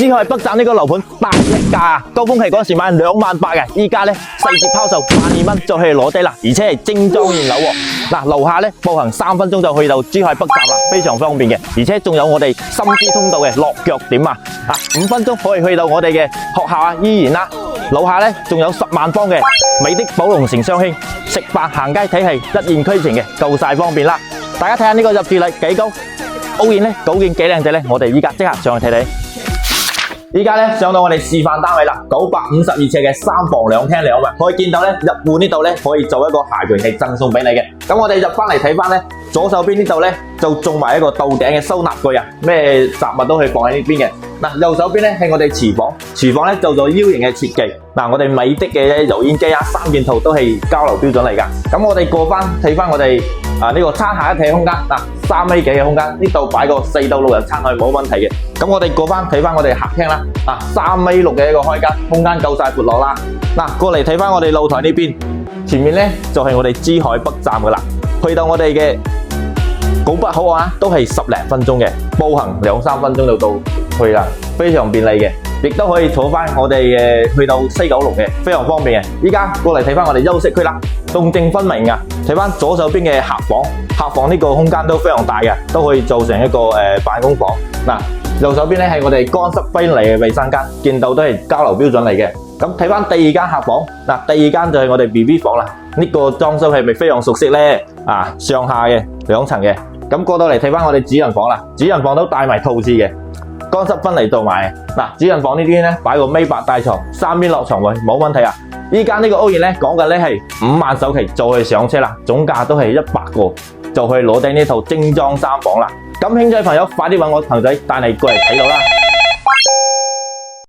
珠海北站呢個樓盤大溢價，高峰期嗰時買28000嘅，依家咧細節拋售12000蚊就可以攞低啦，而且係精裝現樓喎。嗱，樓下咧步行3分鐘就去到珠海北站啦，非常方便嘅，而且仲有我哋深珠通道嘅落腳點啊，5分鐘可以去到我哋嘅學校啊、醫院啦。樓下咧仲有10萬方嘅美的寶龍城雙興，食飯行街睇戲一應俱全嘅，夠晒方便啦。大家睇下呢個入住率幾高，屋苑咧嗰件幾靚仔咧，我哋依家即刻上去睇睇。依家咧上到我哋示範單位啦，952呎嘅3房2廳2衛，可以見到咧入戶呢度咧可以做一個下盤係贈送俾你嘅。咁我哋入翻嚟睇翻咧，左手邊呢度咧就種埋一個到頂嘅收納櫃啊，咩雜物都可以放喺呢邊嘅。嗱，右手邊咧係我哋廚房，廚房咧做咗 U 型嘅設計。嗱，我哋美的嘅油煙機啊、3件套都係交流標準嚟㗎。咁我哋過翻睇翻我哋呢個餐下一體空間，嗱3米幾嘅空間，呢度擺個4到6人餐係冇問題嘅。咁我哋過翻睇翻我哋客廳啦，3米6嘅一個開間，空間夠晒闊落啦。嗱，過嚟睇翻我哋露台呢邊，前面咧就係我哋珠海北站㗎啦，去到我哋嘅拱北口岸都係10零分鐘嘅，步行2-3分鐘就到去啦，非常便利嘅。亦都可以坐翻我哋嘅去到西九龍嘅，非常方便嘅。依家過嚟睇翻我哋休息區啦，動靜分明啊！睇翻左手邊嘅客房，客房呢個空間都非常大嘅，都可以做成一個辦公房。嗱，右手邊咧係我哋乾濕分離嘅衛生間，見到都係交流標準嚟嘅。咁睇翻第二間客房，嗱，第二間就係我哋 BB 房啦。呢個裝修係咪非常熟悉咧？上下嘅2層嘅。咁過到嚟睇翻我哋主人房啦，主人房都帶埋套廁嘅。乾濕分離做埋，主人房呢邊咧擺個米8大床，3邊落床位冇問題啊！依家呢個屋苑咧講緊咧係5萬首期就去上車啦，總價都係100個就去攞定呢套精裝3房啦。咁興趣朋友快啲揾我朋仔帶你過嚟睇到啦！